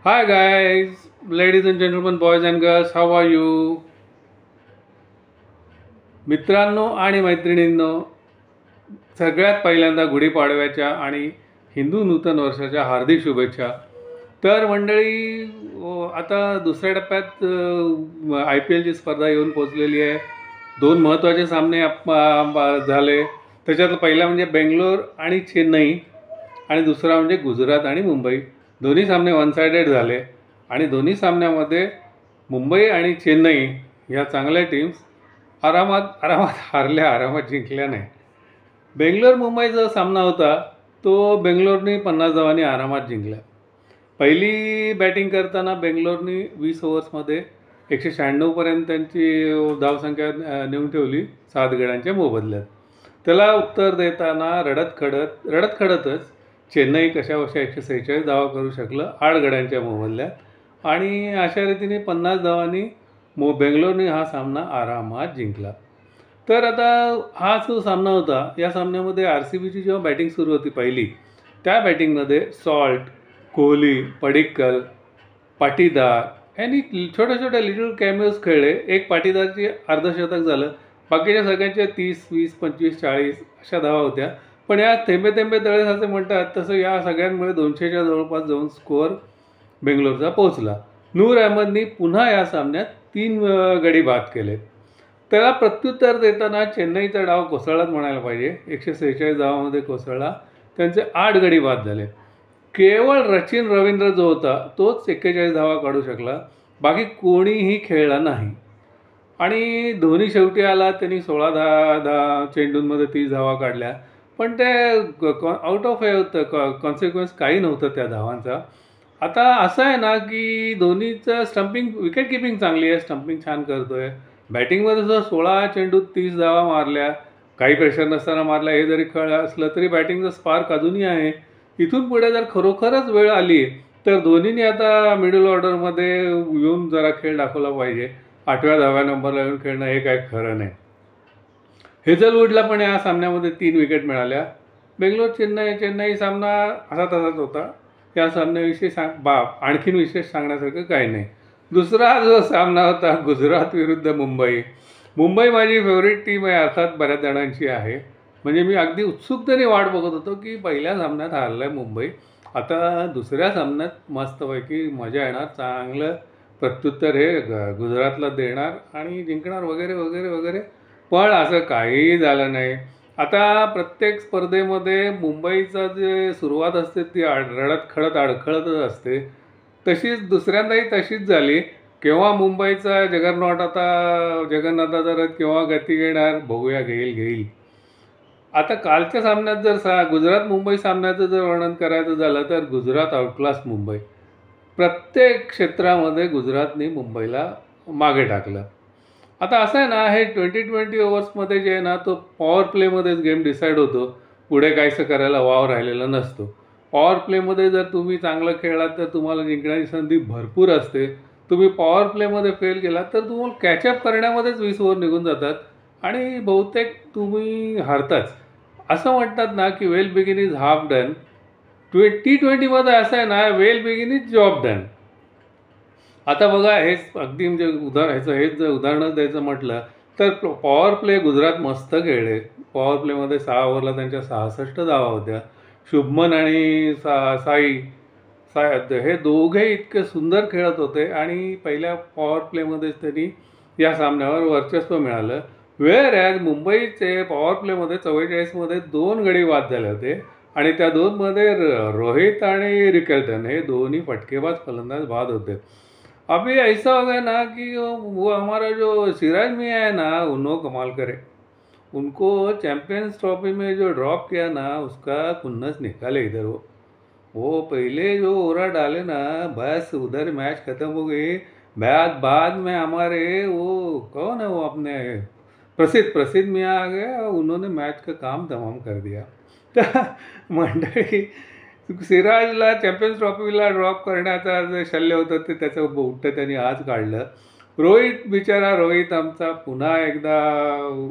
Hi guys, ladies and gentlemen, boys and girls, how are you? मित्रांनो आणि मैत्रिणींनो, सगळ्यात पहिल्यांदा गुढीपाडव्याच्या आणि हिंदू नूतन वर्षाच्या हार्दिक शुभेच्छा. तर मंडळी, आता दुसऱ्या टप्प्यात IPLची स्पर्धा येऊन पोचलेली आहे. दोन महत्त्वाचे सामने झाले. त्याच्यातलं पहिला म्हणजे बेंगलोर आणि चेन्नई आणि दुसरा म्हणजे गुजरात आणि मुंबई. दोन्ही सामने वन सायडेड झाले आणि दोन्ही सामन्यामध्ये मुंबई आणि चेन्नई ह्या चांगल्या टीम्स आरामात हारल्या, आरामात जिंकल्या नाही. बेंगलोर मुंबई जो सामना होता तो बेंगलोरनी 50 धावांनी आरामात जिंकला. पहिली बॅटिंग करताना बेंगलोरनी 20 ओव्हर्समध्ये 196पर्यंत त्यांची धावसंख्या नेऊन ठेवली 7 गड्यांच्या मोबदल्यात. त्याला उत्तर देताना रडत खडतच चेन्नई कशाबशा 146 धावा करू शकलं 8 गड्यांच्या मोबदल्यात आणि अशा रीतीने 50 धावांनी बेंगलोरने हा सामना आरामात जिंकला. तर आता हा जो सामना होता, या सामन्यामध्ये RCBची जेव्हा बॅटिंग सुरू होती पहिली, त्या बॅटिंगमध्ये सॉल्ट, कोहली, पडिक्कल, पाटीदार यांनी छोट्या छोट्या लिटल कॅमेओज खेळले. एक पाटीदारची अर्धशतक झालं, बाकीच्या सगळ्यांच्या 30, 20, 25, 40 अशा धावा होत्या. पण या थेंबे थेंबे तळे असे म्हणतात तसं या सगळ्यांमुळे 200च्या जवळपास जाऊन स्कोअर बेंगलोरचा पोहोचला. नूर अहमदनी पुन्हा या सामन्यात 3 गडी बाद केले. त्याला प्रत्युत्तर देताना चेन्नईचा डाव कोसळलाच म्हणायला पाहिजे. 146 धावामध्ये कोसळला. त्यांचे 8 गडी बाद झाले. केवळ सचिन रवींद्र जो होता तोच 41 धावा काढू शकला, बाकी कोणीही खेळला नाही. आणि धोनी शेवटी आला, त्यांनी 16 चेंडूंमध्ये 30 धावा काढल्या. पण ते आउट ऑफ हे होतं, कॉन्सिक्वेन्स काही नव्हतं त्या धावांचा. आता असं आहे ना की धोनीचं स्टंपिंग, विकेट किपिंग चांगली आहे, स्टंपिंग छान करतो आहे. बॅटिंगमध्ये जर 16 चेंडूत 30 धावा मारल्या, काही प्रेशर नसताना मारल्या, हे जरी कळलं असलं तरी बॅटिंगचा स्पार्क अजूनही आहे. इथून पुढे जर खरोखरच वेळ आली तर धोनीने आता मिडल ऑर्डरमध्ये येऊन जरा खेळ दाखवला पाहिजे. 8व्या 10व्या नंबरला येऊन खेळणं हे काय खरं नाही. हेझलवूडला पण या सामन्यामध्ये 3 विकेट मिळाल्या. बेंगलोर चेन्नई सामना असा तसाच होता. या सामन्याविषयी आणखीन विशेष सांगण्यासारखं काही नाही. दुसरा जो सामना होता गुजरात विरुद्ध मुंबई. मुंबई माझी फेवरेट टीम आहे, अर्थात बऱ्याच जणांची आहे. म्हणजे मी अगदी उत्सुकतेने वाट बघत होतो की पहिल्या सामन्यात हारलं आहे मुंबई, आता दुसऱ्या सामन्यात मस्तपैकी मजा येणार, चांगलं प्रत्युत्तर हे गुजरातला देणार आणि जिंकणार वगैरे वगैरे वगैरे. पण असं काहीही झालं नाही. आता प्रत्येक स्पर्धेमध्ये मुंबईचा जे सुरुवात असते ती रडत अडखळतच असते. तशीच दुसऱ्यांदाही तशीच झाली. केव्हा मुंबईचा जगन्नाथाचा रथ केव्हा गती घेणार बघूया, घेईल. आता कालच्या सामन्यात जर गुजरात मुंबई सामन्याचं जर वर्णन करायचं झालं तर गुजरात आउटक्लास मुंबई. प्रत्येक क्षेत्रामध्ये गुजरातने मुंबईला मागे टाकलं. आता असं आहे ना, हे 20-20 ओव्हर्समध्ये जे आहे ना, तो पॉवर प्लेमध्येच गेम डिसाईड होतो. पुढे काहीसं करायला वाव राहिलेला नसतो. पॉवर प्लेमध्ये जर तुम्ही चांगलं खेळलात तर तुम्हाला जिंकण्याची संधी भरपूर असते. तुम्ही पॉवर प्लेमध्ये फेल केलात तर तुम्हाला कॅचअप करण्यामध्येच 20 ओव्हर निघून जातात आणि बहुतेक तुम्ही हारताच. असं म्हणतात ना की वेल बिगिन इज हाफ डन. T20मध्ये असं आहे ना, वेल बिगिन इज जॉब डन. आता बघा, हेच अगदी म्हणजे हेच जर उदाहरणच द्यायचं म्हटलं तर पॉवर प्ले गुजरात मस्त खेळले. पॉवर प्लेमध्ये 6 ओव्हरला त्यांच्या 66 धावा होत्या. शुभमन आणि साई हे दोघे इतके सुंदर खेळत होते आणि पहिल्या पॉवर प्लेमध्येच त्यांनी या सामन्यावर वर्चस्व मिळालं. वेअर मुंबईचे पॉवर प्लेमध्ये 44मध्ये 2 गडी बाद झाले होते आणि त्या 2मध्ये रोहित आणि रिकेल्टन हे दोन्ही फटकेबाज फलंदाज बाद होते. अभी ऐसा हो गया ना कि वो हमारा जो सिराज मियाँ है ना, उन्होंने कमाल करे. उनको चैम्पियंस ट्रॉफी में जो ड्रॉप किया ना, उसका खुन्नस निकाले इधर. वो पहले जो ओवरा डाले ना, बस उधर मैच ख़त्म हो गई. बाद में हमारे वो कौन है, वो अपने प्रसिद्ध मियाँ आ गए, उन्होंने मैच का काम तमाम कर दिया. तर मंडळी, सिराजला चॅम्पियन्स ट्रॉफीला ड्रॉप करण्याचा जे शल्य होतं ते त्याचं बोट त्यांनी आज काढलं. रोहित आमचा पुन्हा एकदा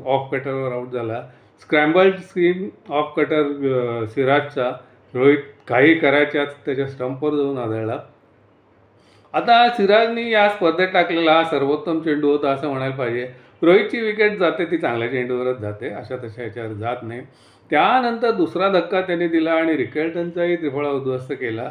ऑफ कटरवर आऊट झाला. Scrambled screen off cutter सिराजचा. Rohit काही करायच्याच त्याच्या स्टंपवर जाऊन आदळला. आता सिराजनी या स्पर्धेत टाकलेला हा सर्वोत्तम चेंडू होता असं म्हणायला पाहिजे. रोहितची विकेट जाते ती चांगल्या चेंडूवरच जाते, अशा तशा याच्यावर जात नाही. त्यानंतर दुसरा धक्का त्यांनी दिला आणि रिकेल्टनचाही त्रिफळा उद्ध्वस्त केला.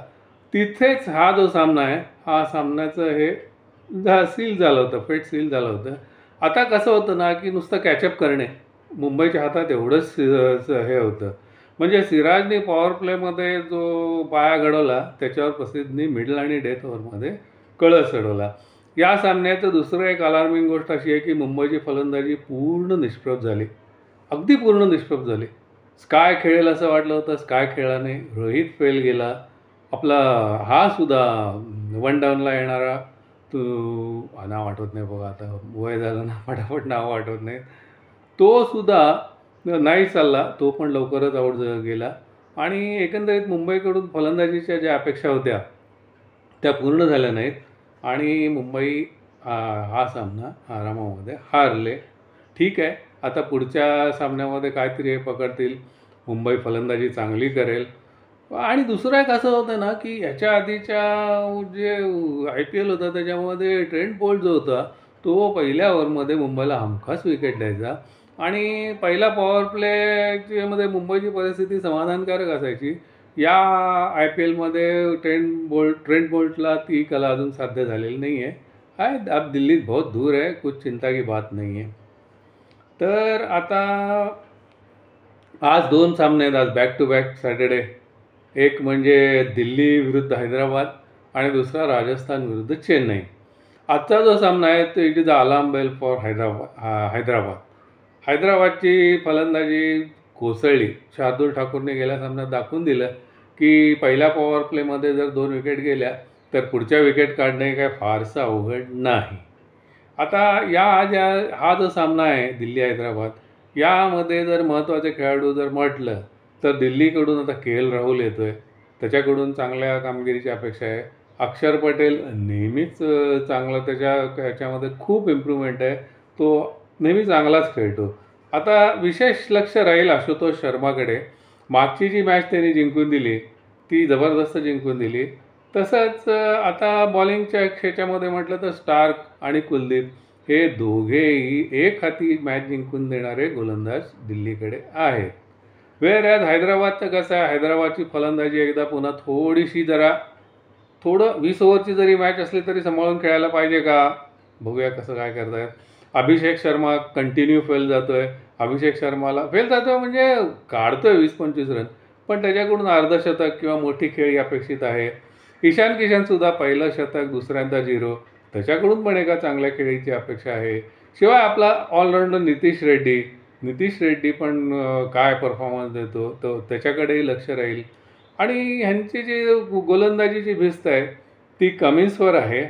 तिथेच हा जो सामना आहे, हा सामन्याचं हे सील झालं होतं, फेट सील झालं होतं. आता कसं होतं ना की नुसतं कॅचअप करणे मुंबईच्या हातात एवढंच हे होतं. म्हणजे सिराजने पॉवर प्लेमध्ये जो पाया घडवला त्याच्यावर प्रसिद्धनी मिडल आणि डेथ ओव्हरमध्ये कळस चढवला. या सामन्याचं दुसरं एक अलार्मिंग गोष्ट अशी आहे की मुंबईची फलंदाजी पूर्ण निष्प्रभ झाली, अगदी पूर्ण निष्प्रभ झाली. स्काय खेळेल असं वाटलं होतं, स्काय खेळला नाही. रोहित फेल गेला. आपला हा सुद्धा वन डाऊनला येणारा, तो नाव आठवत नाही बघा, आता वय झालं ना, फटाफट नाव आठवत नाही, तो सुद्धा नाही चालला, तो पण लवकरच आऊट गेला. आणि एकंदरीत मुंबईकडून फलंदाजीच्या ज्या अपेक्षा होत्या त्या पूर्ण झाल्या नाहीत आणि मुंबई हा सामना आरामामध्ये हारले. ठीक आहे, आता पुढच्या सामन्यामध्ये काहीतरी हे पकडतील, मुंबई फलंदाजी चांगली करेल. आणि दुसरं एक असं होतं ना की ह्याच्या आधीच्या जे IPL होता त्याच्यामध्ये ट्रेंट बोल्ट जो होता तो पहिल्या ओव्हरमध्ये मुंबईला हमखास विकेट द्यायचा आणि पहिला पॉवर प्लेमध्ये मुंबईची परिस्थिती समाधानकारक असायची. या IPLमध्ये ट्रेंट बोल्टला ती कला अजून साध्य झालेली नाही आहे. अब दिल्ली बहुत दूर है, कुछ चिंता की बात नहीं है. तर आता आज 2 सामने आहेत, आज बॅक टू बॅक सॅटर्डे. एक म्हणजे दिल्ली विरुद्ध हैदराबाद आणि दुसरा राजस्थान विरुद्ध चेन्नई. आजचा जो सामना आहे तो it is a alarm bell for Hyderabad. हैदराबादची फलंदाजी कोसळली. शार्दूल ठाकूरने गेल्या सामन्यात दाखवून दिलं की पहिल्या पॉवर प्लेमध्ये जर 2 विकेट गेल्या तर पुढच्या विकेट काढणे काय फारसं अवघड नाही. आता हा जो सामना आहे दिल्ली हैदराबाद, यामध्ये जर महत्त्वाचे खेळाडू जर म्हटलं तर दिल्लीकडून आता KL राहुल येतो आहे, त्याच्याकडून चांगल्या कामगिरीची अपेक्षा आहे. अक्षर पटेल नेहमीच चांगला, ह्याच्यामध्ये खूप इम्प्रूव्हमेंट आहे, तो नेहमी चांगलाच खेळतो. आता विशेष लक्ष राहील आशुतोष शर्माकडे. मागची जी मॅच त्यांनी जिंकून दिली ती जबरदस्त जिंकून दिली. तसंच आता बॉलिंगच्या ह्याच्यामध्ये म्हटलं तर स्टार्क आणि कुलदीप हे दोघेही एक हाती मॅच जिंकून देणारे गोलंदाज दिल्लीकडे आहेत. वेअरॲज हैदराबादचं कसं आहे, हैदराबादची फलंदाजी एकदा पुन्हा थोडीशी थोडं 20 ओव्हरची जरी मॅच असली तरी सांभाळून खेळायला पाहिजे का, बघूया कसं काय करतायत. अभिषेक शर्मा कंटिन्यू फेल जातो आहे. अभिषेक शर्माला फेल जातो आहे म्हणजे काढतो आहे 20-25 रन, पण त्याच्याकडून अर्धशतक किंवा मोठी खेळी अपेक्षित आहे. ईशान किशनसुद्धा पहिलं शतक, दुसऱ्यांदा 0, त्याच्याकडून पण एका चांगल्या खेळीची अपेक्षा आहे. शिवाय आपला ऑलराऊंडर नितीश रेड्डी पण काय परफॉर्मन्स देतो तो त्याच्याकडेही लक्ष राहील. आणि ह्यांची जी गोलंदाजीची भिस्त आहे ती कमिन्सवर आहे.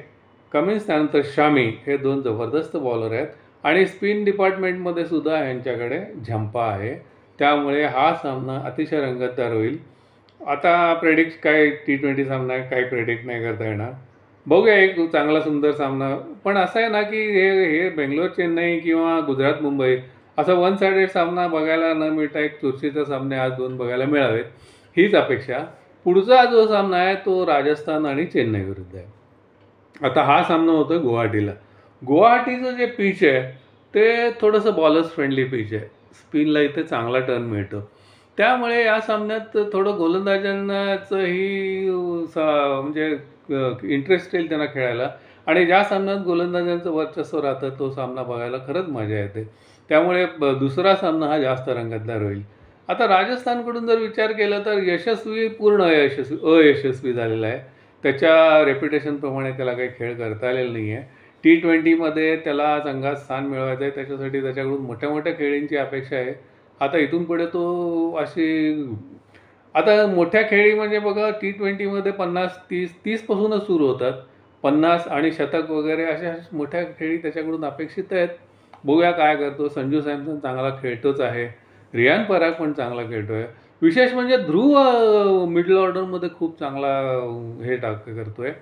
कमिन्स त्यानंतर शामी हे 2 जबरदस्त बॉलर आहेत आणि स्पिन डिपार्टमेंटमध्ये सुद्धा ह्यांच्याकडे झंपा आहे. त्यामुळे हा सामना अतिशय रंगतदार होईल. आता काय T20 सामना आहे, काही प्रेडिक्ट नाही करता येणार. बघूया, एक चांगला सुंदर सामना. पण असं आहे ना की हे बेंगलोर चेन्नई किंवा गुजरात मुंबई असा वन सायडेड सामना बघायला न मिळता एक चुरशीचे सामने आज 2 बघायला मिळावेत हीच अपेक्षा. पुढचा जो सामना आहे तो राजस्थान आणि चेन्नई विरुद्ध आहे. आता हा सामना होतो गुवाहाटीला. गुवाहाटीचं जे पिच आहे ते थोडंसं बॉलर्स फ्रेंडली पिच आहे. स्पिनला इथे चांगला टर्न मिळतो. त्यामुळे या सामन्यात थोडं गोलंदाजांचंही म्हणजे इंटरेस्ट येईल त्यांना खेळायला. आणि ज्या सामन्यात गोलंदाजांचं वर्चस्व राहतं तो सामना बघायला खरंच मजा येते. त्यामुळे दुसरा सामना हा जास्त रंगतदार होईल. आता राजस्थानकडून जर विचार केला तर अयशस्वी झालेला आहे. त्याच्या रेप्युटेशनप्रमाणे त्याला काही खेळ करता आलेला नाही आहे. T20मध्ये त्याला संघात स्थान मिळवायचं आहे, त्याच्यासाठी त्याच्याकडून मोठ्या मोठ्या खेळींची अपेक्षा आहे. आता इथून पुढे तो आता मोठ्या खेळी म्हणजे बघा T20मध्ये 50-30 पासूनच सुरू होतात. 50 आणि शतक वगैरे अशा मोठ्या खेळी त्याच्याकडून अपेक्षित आहेत. बघूया काय करतो. संजू सॅमसन चांगला खेळतोच आहे, रियान पराग पण चांगला खेळतो आहे. विशेष म्हणजे ध्रुव मिडल ऑर्डरमध्ये खूप चांगला करतो आहे,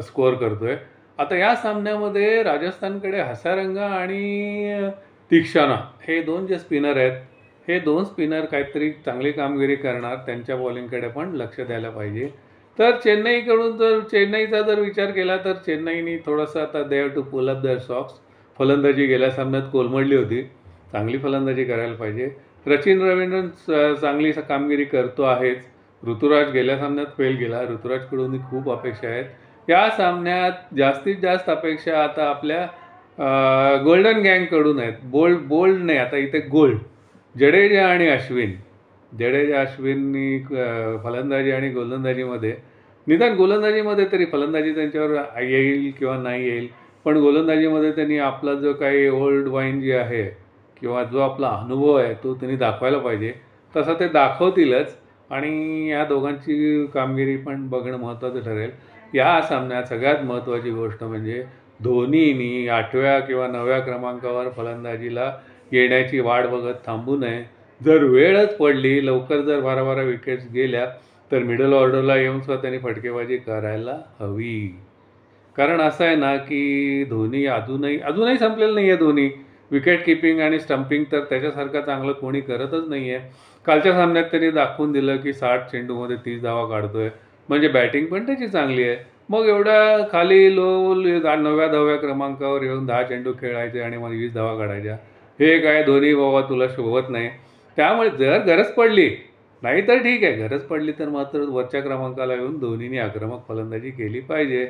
स्कोअर करतो आहे. आता या सामन्यामध्ये राजस्थानकडे हसारंगा आणि तीक्षाना हे 2 जे स्पिनर आहेत, हे 2 स्पिनर काहीतरी चांगली कामगिरी करणार. त्यांच्या बॉलिंगकडे पण लक्ष द्यायला पाहिजे. तर चेन्नईकडून जर चेन्नईचा जर विचार केला तर चेन्नईनी थोडंसं आता they have to pull up their socks. फलंदाजी गेल्या सामन्यात कोलमडली होती, चांगली फलंदाजी करायला पाहिजे. सचिन रवींद्रन चांगली कामगिरी करतो आहेच. ऋतुराज गेल्या सामन्यात फेल गेला, ऋतुराजकडूनही खूप अपेक्षा आहेत. या सामन्यात जास्तीत जास्त अपेक्षा आता आपल्या गोल्डन गँगकडून आहेत. बोल्ड नाही, आता इथे गोल्ड. जडेजा आणि अश्विन. जडेजा अश्विननी फलंदाजी आणि गोलंदाजीमध्ये, निदान गोलंदाजीमध्ये तरी, फलंदाजी त्यांच्यावर येईल किंवा नाही येईल, पण गोलंदाजीमध्ये त्यांनी आपला जो काही ओल्ड वाईन जी आहे किंवा जो आपला अनुभव आहे तो त्यांनी दाखवायला पाहिजे. तसं ते दाखवतीलच आणि या दोघांची कामगिरी पण बघणं महत्त्वाचं ठरेल. या सामन्यात सगळ्यात महत्त्वाची गोष्ट म्हणजे धोनीनी 8व्या किंवा 9व्या क्रमांकावर फलंदाजीला येण्याची वाट बघत थांबू नये. जर वेळच पडली, लवकर जर 12-12 विकेट्स गेल्या तर मिडल ऑर्डरला येऊन सुद्धा त्यांनी फटकेबाजी करायला हवी. कारण असं आहे ना की धोनी अजूनही संपलेलं नाही आहे. धोनी विकेट किपिंग आणि स्टंपिंग तर त्याच्यासारखं चांगलं कोणी करतच नाही आहे. कालच्या सामन्यात त्यांनी दाखवून दिलं की 60 चेंडूमध्ये 30 धावा काढतोय, म्हणजे बॅटिंग पण त्याची चांगली आहे. मग एवढ्या खाली लो 9व्या-10व्या क्रमांकावर येऊन 10 चेंडू खेळायचे आणि मग 20 धावा काढायच्या, हे काय धोनी बाबा तुला शोभत नाही. त्यामुळे जर गरज पडली, नाही तर ठीक आहे, गरज पडली तर मात्र वरच्या क्रमांकाला येऊन धोनीने आक्रमक फलंदाजी केली पाहिजे.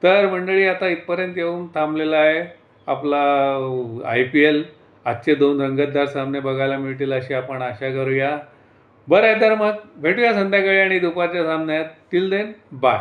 तर मंडळी, आता इथपर्यंत येऊन थांबलेला आहे आपला IPL. आजचे 2 रंगतदार सामने बघायला मिळतील अशी आपण आशा करूया. बरं आहे, तर मग भेटूया संध्याकाळी आणि दुपारच्या सामन्यात. Till then, bye.